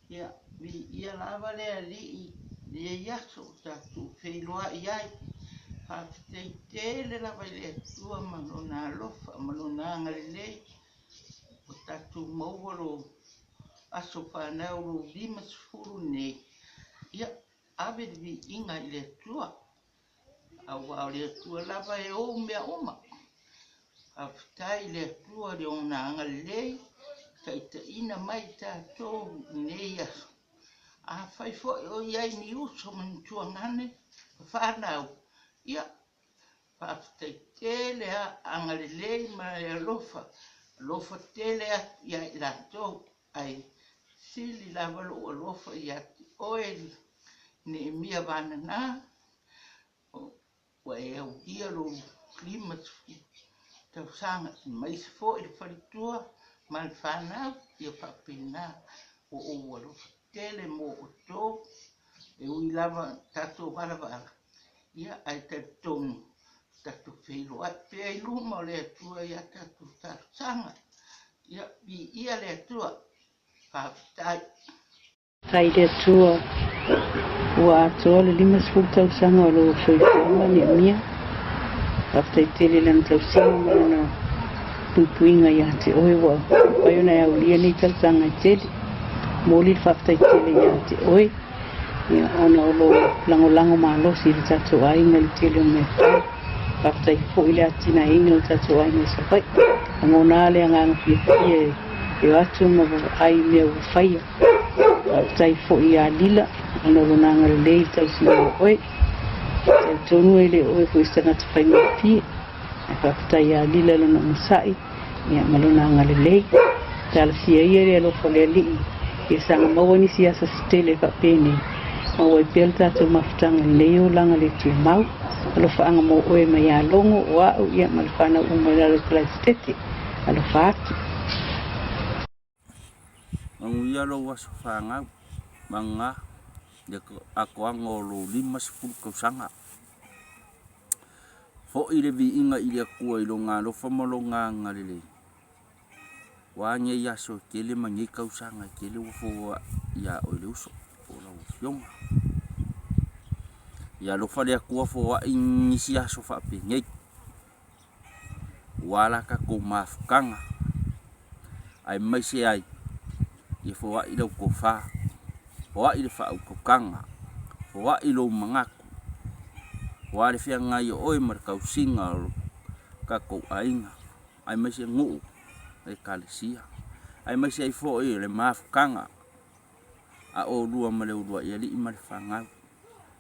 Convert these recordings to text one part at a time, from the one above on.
Ia vi ia lava le ali le ia so tatu wheilua iai. Hafteitele lava le tua manona alofa manona ngalilei. O tatu mauaro aso whanau lo lima sifuru nei. Ia ave vi inga i le tua. Awa le tua lava e o mea oma. Haftai le tua le ona ngalilei. Kaita ina mai tātou nei aso. A whai fo o iai ni uso mantua ngane, whanau. Ia, whaftai tele a angalelei ma e alofa. Alofa tele a iai latou ai sili lava lo alofa iati oe Neemia Vagana wa e au ia lo klima tau sanga mai se fo i wharitua. Mal whanau ia whapena o alofa tele mo o tō e ui lava tatou warawara. Ia ai tatou tatou whilo ai pia i luma o le atua ia tatou sanga. Ia vi ia le atua whaftai. Kai le atua ua atoa le 5 tausanga o lo Vagana Neemia. Whaftai tele lana tausanga mana puipuinga ia te oe wa paiona e aulia nei tausanga i tele. Moli whaftai tele ia te oe. Ia ona o lo lango malosi le tatou ainga le tele o mea whai. Whaftai fo i le atina inga le tatou ainga i sawhai. Angona le anganga pia e atu ma ai mea uwhaia. Whaftai fo i a lila. Ona lo nanga le lei tausanga o oe. Tonu e le oe ko istangata whainga pia. Whaftai a lila lana musai. Ia malona ngalelei. Tala fia ia le alofa le alii. Ia sanga maua ni siasa stele whapene. Maua i pia le tatou mafutanga leo langa le tu mau. Alofa anga mo oe mai a longo o au ia malwhana umarara kala stete. Alofa atu. Ang ia lo waso whangau. Manga. Ako ang o lo 5 kausanga. Fo i le vi inga i le kua i lo ngā lofa malo ngā ngalele. Wanya ia so kele mangi kausanga kele ufo ia o le uso. O la ufionga. Ia lofa le kua fo wa ingisi aso whape ngei. Wala ka ko mafukanga. Ai mai se ai. Ia fo wa i lau kofa. Fo wa i le wha au kokanga. Fo wa i lo mangaku. Wale fia ngai oi mar kausinga ka ko ainga ai mai se ngu e kalesia ai mai se fo e le mafukanga a o lua male lua ia li mal fanga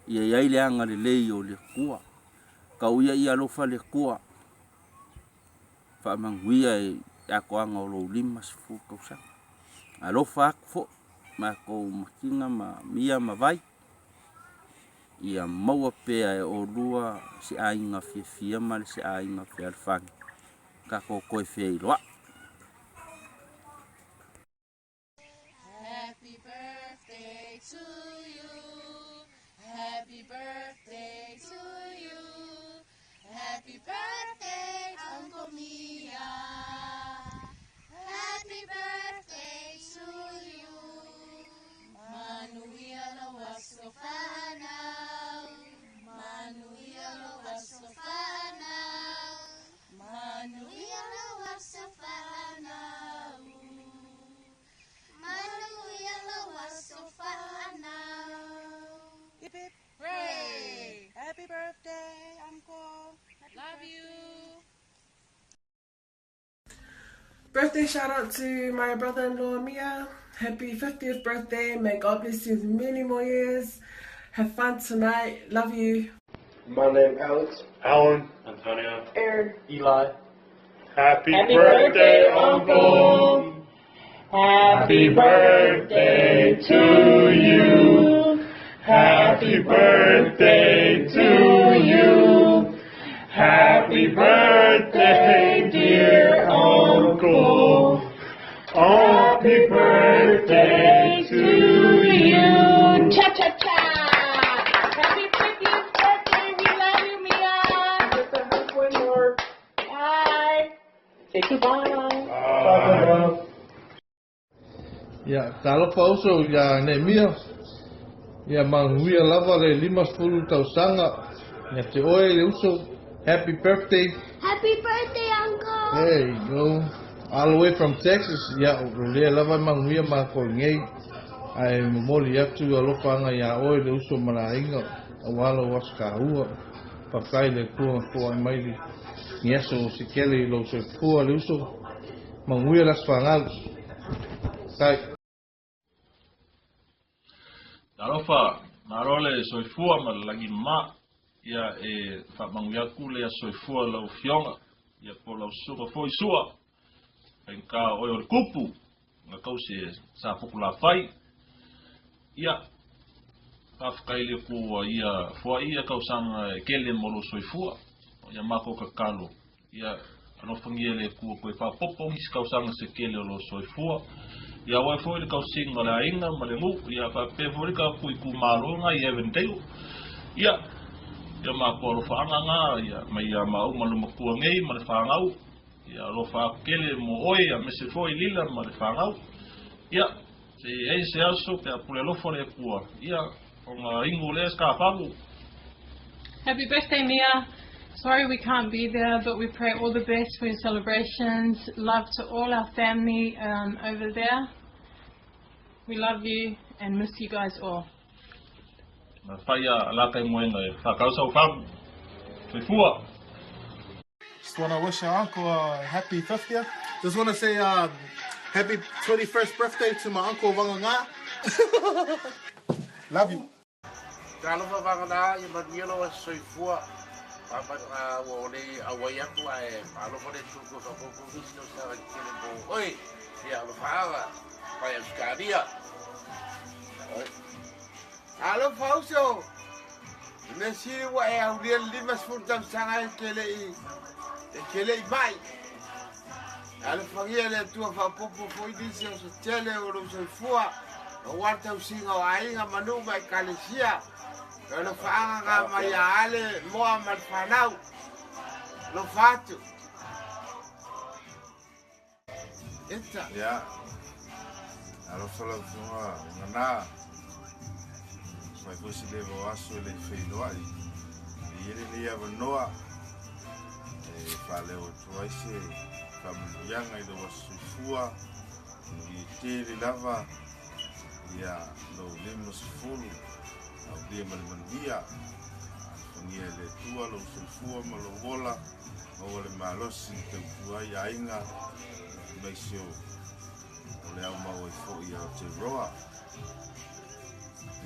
ia le anga le lei o le kua ka uia ia lo fa le kua fa manguia e a ko anga o lo 5 kausa a lo fa fo ma ko makinga ma mia ma vai ia maua pea e o lua se ainga fia ma se ainga fia alfang ka ko koe fia i loa. Happy birthday to you. Happy birthday to you. Happy birthday, Uncle Mia. Happy birthday to you. Manuia lo wasofana. Manuia lo wasofana. Manuia lo wasofana. Manuia lo wasofana. Hip hip hooray! Happy birthday, Uncle. Love you. Birthday shout out to my brother-in-law Mia. Happy 50th birthday. May God bless you with many more years. Have fun tonight. Love you. My name Alex. Alan. Antonio. Aaron. Eli. Happy birthday, Uncle. Happy birthday to you. Happy birthday to you. Happy birthday, dear Uncle. Happy birthday to you. Cha-cha-cha! Happy 50th birthday! We love you, Mia! Get the halfway mark. Bye! Say goodbye. Bye. Ya, talofa uso ya Neemia. Ya manguia lava le 50 tausanga. Ya te oe le uso. Happy birthday. Happy birthday, Uncle! There you go. All the way from Texas. Ya, le lava manguia ma ko ngei. Ai moli atu alofa anga ya oe le uso malainga. Awalo waska hua. Pakai le kua kua mai. Nyeso si kele lo so kua le uso. Manguia las fangal. Kai. Talofa, marole soifua ma lagi ma ia e whamanguia kule a soifua lau fionga ia po lau suka foi sua en ka oi o kupu nga kause sa pukula fai ia kafkaile ku ia foi ia kausanga kele molo soifua ia mako kakalo ia ano fangiele ku ko fa popo is kausanga se kele lo soifua ia wa foi le kausinga la inga malengu ia fa pe foi ka ku malonga ia vendeu ia ia ma ko lo fa nga ia mai ia ma o malu maku ngei ma le fa ngau ia lo fa kele mo oi a me se foi lila ma le fa ngau ia se ei se aso pe apule lo fo le pua ia o nga ingule ska pagu. Happy birthday, Mia. Sorry we can't be there, but we pray all the best for your celebrations. Love to all our family over there. We love you and miss you guys all. Na faya la kai moenga fa kausa fa fua. Just want to wish our uncle a happy 50th. Just want to say happy 21st birthday to my uncle Vagana. Love you. Talofa Vagana, you might yellow as so for. Papa, only away up to I am. For the sugar of Business and Killing. Oi, yeah, the father. I am Scadia. Hello, Fausto. Let's see what I really must put them sang Kele Mai. Hello, Fagile to a popo for this year's tele or four. What I'm seeing a manu by Calicia. Hello, Fanga, my ale, Mohammed Fanau. No fatu. Yeah. Hello, fellow from Nana. My voice is never was so late for you. You never know. If I live twice, from young, I was Sufua, we did lava. Yeah, no limbs full of the Mandia. Near the Tua, Sufua, Malovola, over the Malosi, the Puayainga, makes you Leama with 4 years to Roa.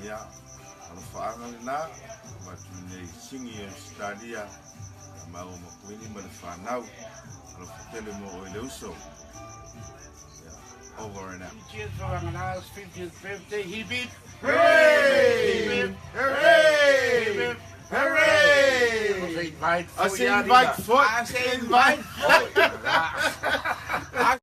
Yeah. Ang faangan na matunay singi ang stadia mau makuini malfanaw ang tele mo oiluso over and out. Cheers for Vagana's 50th birthday. He beat hooray! Hooray! Hooray! I say invite for.